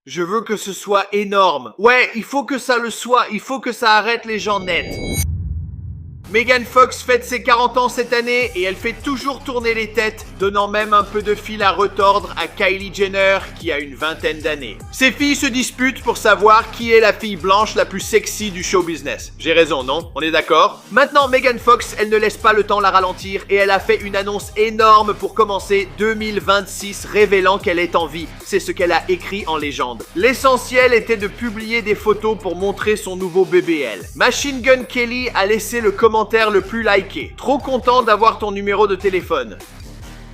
Je veux que ce soit énorme. Ouais, il faut que ça le soit, il faut que ça arrête les gens net. Megan Fox fête ses 40 ans cette année et elle fait toujours tourner les têtes, donnant même un peu de fil à retordre à Kylie Jenner qui a une vingtaine d'années. Ces filles se disputent pour savoir qui est la fille blanche la plus sexy du show business. J'ai raison, non? On est d'accord? Maintenant, Megan Fox, elle ne laisse pas le temps la ralentir et elle a fait une annonce énorme pour commencer 2026 révélant qu'elle est en vie. C'est ce qu'elle a écrit en légende. L'essentiel était de publier des photos pour montrer son nouveau BBL. Machine Gun Kelly a laissé le commentaire le plus liké. Trop content d'avoir ton numéro de téléphone.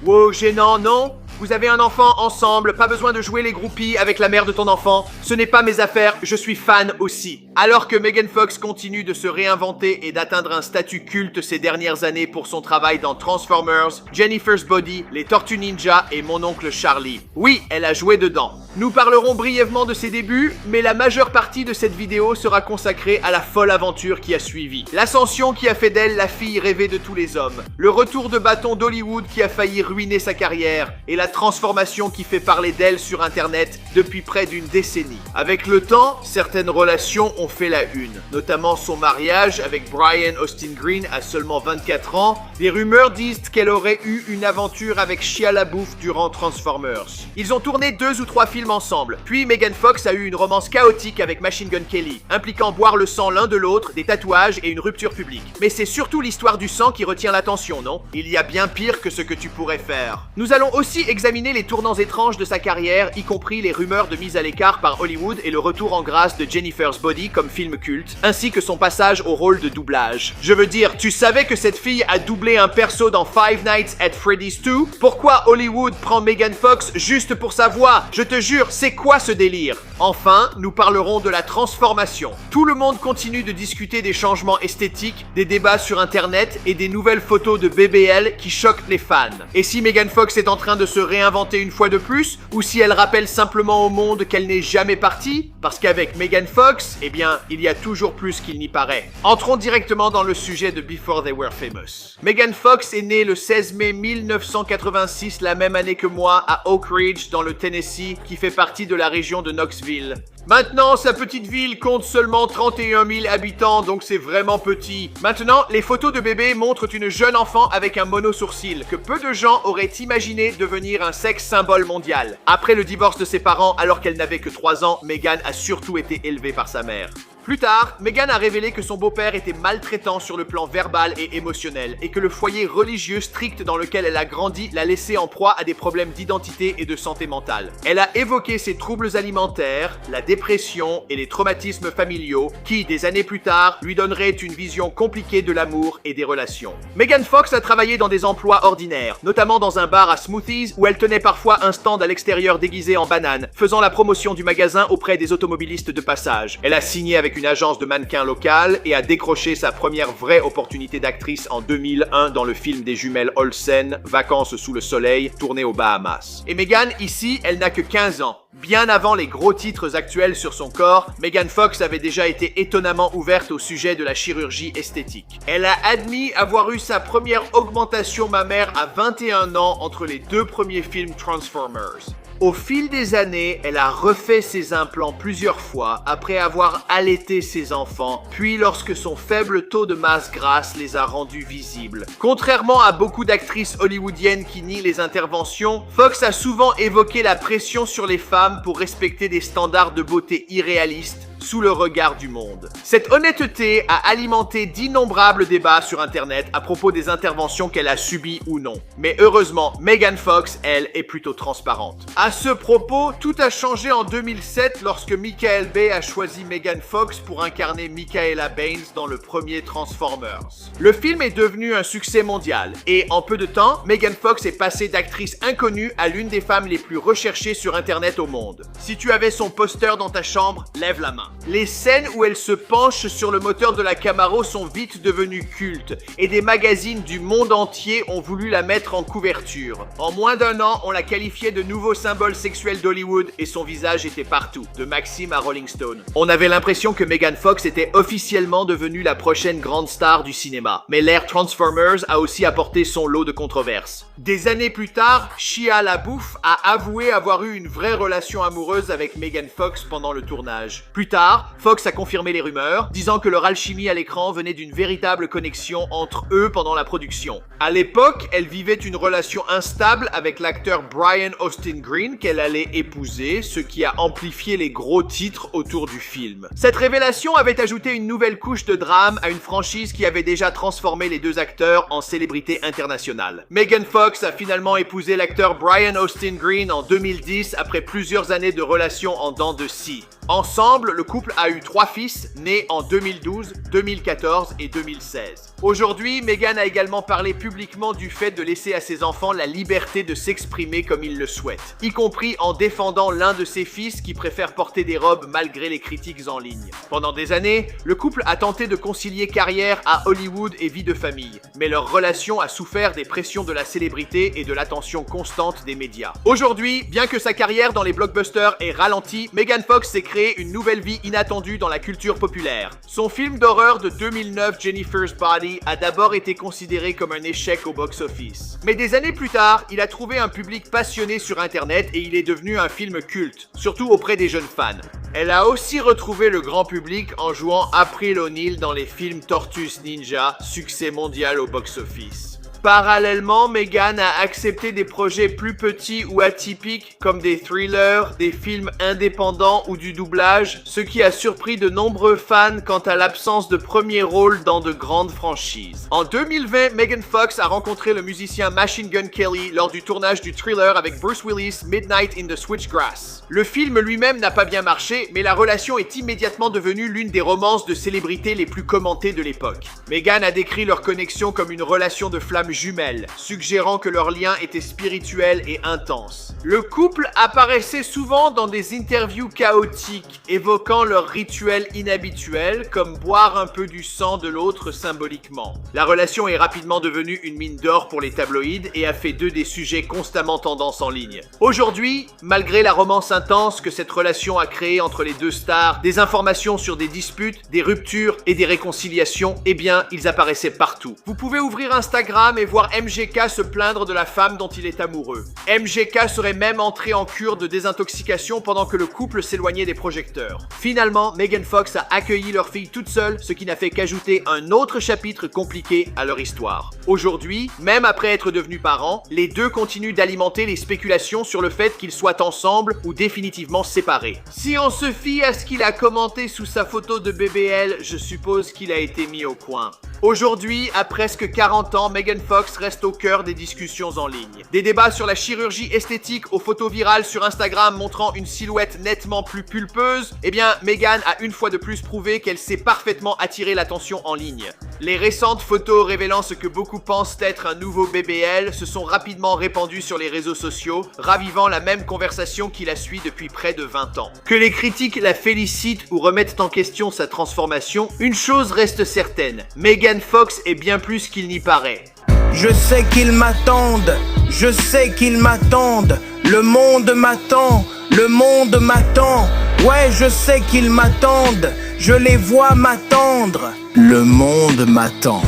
Wow, gênant, non? Vous avez un enfant ensemble, pas besoin de jouer les groupies avec la mère de ton enfant. Ce n'est pas mes affaires, je suis fan aussi. Alors que Megan Fox continue de se réinventer et d'atteindre un statut culte ces dernières années pour son travail dans Transformers, Jennifer's Body, Les Tortues Ninja et Mon Oncle Charlie. Oui, elle a joué dedans. Nous parlerons brièvement de ses débuts, mais la majeure partie de cette vidéo sera consacrée à la folle aventure qui a suivi. L'ascension qui a fait d'elle la fille rêvée de tous les hommes. Le retour de bâton d'Hollywood qui a failli ruiner sa carrière. Et la transformation qui fait parler d'elle sur Internet depuis près d'une décennie. Avec le temps, certaines relations ont fait la une, notamment son mariage avec Brian Austin Green à seulement 24 ans. Des rumeurs disent qu'elle aurait eu une aventure avec Shia LaBeouf durant Transformers. Ils ont tourné 2 ou 3 films ensemble. Puis Megan Fox a eu une romance chaotique avec Machine Gun Kelly, impliquant boire le sang l'un de l'autre, des tatouages et une rupture publique. Mais c'est surtout l'histoire du sang qui retient l'attention, non? Il y a bien pire que ce que tu pourrais faire. Nous allons aussi examiner les tournants étranges de sa carrière, y compris les rumeurs de mise à l'écart par Hollywood et le retour en grâce de Jennifer's Body comme film culte, ainsi que son passage au rôle de doublage. Je veux dire, tu savais que cette fille a doublé un perso dans Five Nights at Freddy's 2? Pourquoi Hollywood prend Megan Fox juste pour sa voix? Je te jure, c'est quoi ce délire? Enfin, nous parlerons de la transformation. Tout le monde continue de discuter des changements esthétiques, des débats sur Internet et des nouvelles photos de BBL qui choquent les fans. Et si Megan Fox est en train de se réinventer une fois de plus, ou si elle rappelle simplement au monde qu'elle n'est jamais partie? Parce qu'avec Megan Fox, eh bien, il y a toujours plus qu'il n'y paraît. Entrons directement dans le sujet de Before They Were Famous. Megan Fox est née le 16 mai 1986, la même année que moi, à Oak Ridge, dans le Tennessee, qui fait partie de la région de Knoxville. Maintenant, sa petite ville compte seulement 31 000 habitants, donc c'est vraiment petit. Maintenant, les photos de bébé montrent une jeune enfant avec un mono-sourcil, que peu de gens auraient imaginé devenir un sexe symbole mondial. Après le divorce de ses parents, alors qu'elle n'avait que 3 ans, Megan a surtout été élevée par sa mère. Plus tard, Megan a révélé que son beau-père était maltraitant sur le plan verbal et émotionnel et que le foyer religieux strict dans lequel elle a grandi l'a laissée en proie à des problèmes d'identité et de santé mentale. Elle a évoqué ses troubles alimentaires, la dépression et les traumatismes familiaux qui, des années plus tard, lui donneraient une vision compliquée de l'amour et des relations. Megan Fox a travaillé dans des emplois ordinaires, notamment dans un bar à smoothies où elle tenait parfois un stand à l'extérieur déguisé en banane, faisant la promotion du magasin auprès des automobilistes de passage. Elle a signé avec une agence de mannequins locale et a décroché sa première vraie opportunité d'actrice en 2001 dans le film des jumelles Olsen, Vacances sous le soleil, tourné aux Bahamas. Et Megan, ici, elle n'a que 15 ans. Bien avant les gros titres actuels sur son corps, Megan Fox avait déjà été étonnamment ouverte au sujet de la chirurgie esthétique. Elle a admis avoir eu sa première augmentation mammaire à 21 ans entre les 2 premiers films Transformers. Au fil des années, elle a refait ses implants plusieurs fois après avoir allaité ses enfants, puis lorsque son faible taux de masse grasse les a rendus visibles. Contrairement à beaucoup d'actrices hollywoodiennes qui nient les interventions, Fox a souvent évoqué la pression sur les femmes pour respecter des standards de beauté irréalistes sous le regard du monde. Cette honnêteté a alimenté d'innombrables débats sur Internet à propos des interventions qu'elle a subies ou non. Mais heureusement, Megan Fox, elle, est plutôt transparente. À ce propos, tout a changé en 2007 lorsque Michael Bay a choisi Megan Fox pour incarner Michaela Baines dans le premier Transformers. Le film est devenu un succès mondial et en peu de temps, Megan Fox est passée d'actrice inconnue à l'une des femmes les plus recherchées sur Internet au monde. Si tu avais son poster dans ta chambre, lève la main. Les scènes où elle se penche sur le moteur de la Camaro sont vite devenues cultes et des magazines du monde entier ont voulu la mettre en couverture. En moins d'un an, on la qualifiait de nouveau symbole sexuel d'Hollywood et son visage était partout, de Maxim à Rolling Stone. On avait l'impression que Megan Fox était officiellement devenue la prochaine grande star du cinéma. Mais l'ère Transformers a aussi apporté son lot de controverses. Des années plus tard, Shia LaBeouf a avoué avoir eu une vraie relation amoureuse avec Megan Fox pendant le tournage. Plus tard, Fox a confirmé les rumeurs, disant que leur alchimie à l'écran venait d'une véritable connexion entre eux pendant la production. À l'époque, elle vivait une relation instable avec l'acteur Brian Austin Green qu'elle allait épouser, ce qui a amplifié les gros titres autour du film. Cette révélation avait ajouté une nouvelle couche de drame à une franchise qui avait déjà transformé les deux acteurs en célébrités internationales. Megan Fox a finalement épousé l'acteur Brian Austin Green en 2010 après plusieurs années de relation en dents de scie. Ensemble, le couple a eu 3 fils, nés en 2012, 2014 et 2016. Aujourd'hui, Megan a également parlé publiquement du fait de laisser à ses enfants la liberté de s'exprimer comme ils le souhaitent, y compris en défendant l'un de ses fils qui préfère porter des robes malgré les critiques en ligne. Pendant des années, le couple a tenté de concilier carrière à Hollywood et vie de famille, mais leur relation a souffert des pressions de la célébrité et de l'attention constante des médias. Aujourd'hui, bien que sa carrière dans les blockbusters ait ralenti, Megan Fox s'est créée une nouvelle vie inattendue dans la culture populaire. Son film d'horreur de 2009, Jennifer's Body, a d'abord été considéré comme un échec au box-office. Mais des années plus tard, il a trouvé un public passionné sur Internet et il est devenu un film culte, surtout auprès des jeunes fans. Elle a aussi retrouvé le grand public en jouant April O'Neil dans les films Tortues Ninja, succès mondial au box-office. Parallèlement, Megan a accepté des projets plus petits ou atypiques comme des thrillers, des films indépendants ou du doublage, ce qui a surpris de nombreux fans quant à l'absence de premier rôle dans de grandes franchises. En 2020, Megan Fox a rencontré le musicien Machine Gun Kelly lors du tournage du thriller avec Bruce Willis, Midnight in the Switchgrass. Le film lui-même n'a pas bien marché, mais la relation est immédiatement devenue l'une des romances de célébrités les plus commentées de l'époque. Megan a décrit leur connexion comme une relation de flammes jumelles, suggérant que leur lien était spirituel et intense. Le couple apparaissait souvent dans des interviews chaotiques, évoquant leurs rituels inhabituels, comme boire un peu du sang de l'autre symboliquement. La relation est rapidement devenue une mine d'or pour les tabloïds et a fait d'eux des sujets constamment tendance en ligne. Aujourd'hui, malgré la romance intense que cette relation a créée entre les deux stars, des informations sur des disputes, des ruptures et des réconciliations, eh bien, ils apparaissaient partout. Vous pouvez ouvrir Instagram et voir MGK se plaindre de la femme dont il est amoureux. MGK serait même entré en cure de désintoxication pendant que le couple s'éloignait des projecteurs. Finalement, Megan Fox a accueilli leur fille toute seule, ce qui n'a fait qu'ajouter un autre chapitre compliqué à leur histoire. Aujourd'hui, même après être devenus parents, les deux continuent d'alimenter les spéculations sur le fait qu'ils soient ensemble ou définitivement séparés. Si on se fie à ce qu'il a commenté sous sa photo de BBL, je suppose qu'il a été mis au coin. Aujourd'hui, à presque 40 ans, Megan Fox reste au cœur des discussions en ligne. Des débats sur la chirurgie esthétique aux photos virales sur Instagram montrant une silhouette nettement plus pulpeuse, eh bien, Megan a une fois de plus prouvé qu'elle sait parfaitement attirer l'attention en ligne. Les récentes photos révélant ce que beaucoup pensent être un nouveau BBL se sont rapidement répandues sur les réseaux sociaux, ravivant la même conversation qui la suit depuis près de 20 ans. Que les critiques la félicitent ou remettent en question sa transformation, une chose reste certaine, Megan Fox est bien plus qu'il n'y paraît. Je sais qu'ils m'attendent, je sais qu'ils m'attendent, le monde m'attend, le monde m'attend. Ouais, je sais qu'ils m'attendent, je les vois m'attendre, le monde m'attend.